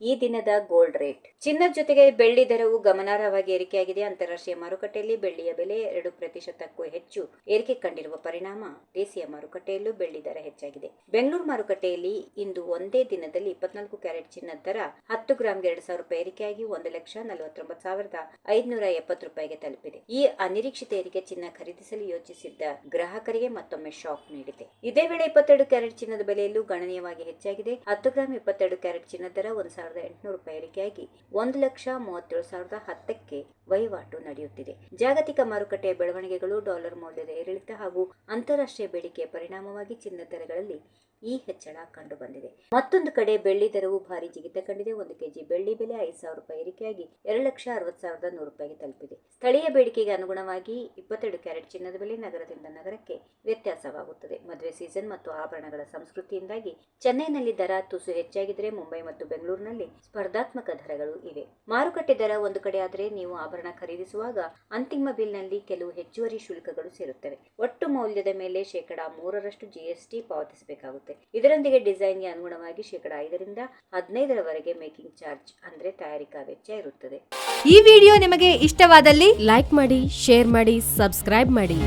ಈ ದಿನದ gold rate. ಚಿನ್ನದ ಜೊತೆಗೆ ಬೆಳ್ಳಿ ದರವು ಗಮನಾರ್ಹವಾಗಿ ಏರಿಕೆಯಾಗಿದೆ. ಅಂತಾರಾಷ್ಟ್ರೀಯ ಮಾರುಕಟ್ಟೆಯಲ್ಲಿ ಬೆಳ್ಳಿಯ ಬೆಲೆ 2%ಕ್ಕೂ ಹೆಚ್ಚು ಏರಿಕೆ ಕಂಡಿರುವ ಪರಿಣಾಮ ದೇಶೀಯ ಮಾರುಕಟ್ಟೆಯಲ್ಲೂ ಬೆಳ್ಳಿ ದರ ಹೆಚ್ಚಾಗಿದೆ. ಬೆಂಗಳೂರು ಮಾರುಕಟ್ಟೆಯಲ್ಲಿ ಇಂದು ಒಂದೇ ದಿನದಲ್ಲಿ 24 ಕ್ಯಾರೆಟ್ ಚಿನ್ನದ ದರ 10 ಗ್ರಾಂಗೆ ₹2,000 ಏರಿಕೆಯಾಗಿ 1,49,570 ರೂಪಾಯಿಗೆ ತಲುಪಿದೆ. ಈ ಅನಿರೀಕ್ಷಿತ ಏರಿಕೆ ಚಿನ್ನ ಖರೀದಿಸಲು ಯೋಚಿಸಿದ್ದ ಗ್ರಾಹಕರಿಗೆ ಮತ್ತೊಮ್ಮೆ ಶಾಕ್ ನೀಡಿದೆ. ಇದೇ ವೇಳೆ 22 ಕ್ಯಾರೆಟ್ ಚಿನ್ನದ ಬೆಲೆಯಲ್ಲೂ ಗಣನೀಯವಾಗಿ ಹೆಚ್ಚಾಗಿದೆ. 10 ಗ್ರಾಂ 22 ಕ್ಯಾರೆಟ್ ಚಿನ್ನದ ದರ ₹1,800 ಏರಿಕೆಯಾಗಿ 1,37,010ಕ್ಕೆ ವಹಿವಾಟು ನಡೆಯುತ್ತಿದೆ. ಜಾಗತಿಕ ಮಾರುಕಟ್ಟೆಯ ಬೆಳವಣಿಗೆಗಳು, ಡಾಲರ್ ಮೌಲ್ಯದ ಏರಿಳಿತ ಹಾಗೂ ಅಂತಾರಾಷ್ಟ್ರೀಯ ಬೇಡಿಕೆಯ ಪರಿಣಾಮವಾಗಿ ಚಿನ್ನದ ದರಗಳಲ್ಲಿ ಈ ಹೆಚ್ಚಳ ಕಂಡುಬಂದಿದೆ. ಮತ್ತೊಂದು ಕಡೆ ಬೆಳ್ಳಿ ದರವು ಭಾರಿ ಜಿಗಿತ ಕಂಡಿದೆ. 1 ಕೆಜಿ ಬೆಳ್ಳಿ ಬೆಲೆ ₹5,000 ಏರಿಕೆಯಾಗಿ ₹2,60,100 ತಲುಪಿದೆ. ಸ್ಥಳೀಯ ಬೇಡಿಕೆಗೆ ಅನುಗುಣವಾಗಿ 22 ಕ್ಯಾರೆಟ್ ಚಿನ್ನದ ಬೆಲೆ ನಗರದಿಂದ ನಗರಕ್ಕೆ ವ್ಯತ್ಯಾಸವಾಗುತ್ತದೆ. ಮದುವೆ ಸೀಸನ್ ಮತ್ತು ಆಭರಣಗಳ ಸಂಸ್ಕೃತಿಯಿಂದಾಗಿ ಚೆನ್ನೈನಲ್ಲಿ ದರ ತುಸು ಹೆಚ್ಚಾಗಿದ್ದರೆ ಮುಂಬೈ ಮತ್ತು ಬೆಂಗಳೂರಿನಲ್ಲಿ ಸ್ಪರ್ಧಾತ್ಮಕ ದರಗಳು ಇವೆ. ಮಾರುಕಟ್ಟೆ ದರ ಒಂದು ಕಡೆ ಆದರೆ ನೀವು ಆಭರಣ ಖರೀದಿಸುವಾಗ ಅಂತಿಮ ಬಿಲ್ನಲ್ಲಿ ಕೆಲವು ಹೆಚ್ಚುವರಿ ಶುಲ್ಕಗಳು ಸೇರುತ್ತವೆ. ಒಟ್ಟು ಮೌಲ್ಯದ ಮೇಲೆ %3 GST ಪಾವತಿಸಬೇಕಾಗುತ್ತದೆ. ಇದರೊಂದಿಗೆ ಡಿಸೈನ್ಗೆ ಅನುಗುಣವಾಗಿ %5ರಿಂದ 15% ಮೇಕಿಂಗ್ ಚಾರ್ಜ್ ಅಂದ್ರೆ ತಯಾರಿಕಾ ವೆಚ್ಚ ಇರುತ್ತದೆ. ಈ ವಿಡಿಯೋ ನಿಮಗೆ ಇಷ್ಟವಾದಲ್ಲಿ ಲೈಕ್ ಮಾಡಿ, ಶೇರ್ ಮಾಡಿ, ಸಬ್ಸ್ಕ್ರೈಬ್ ಮಾಡಿ.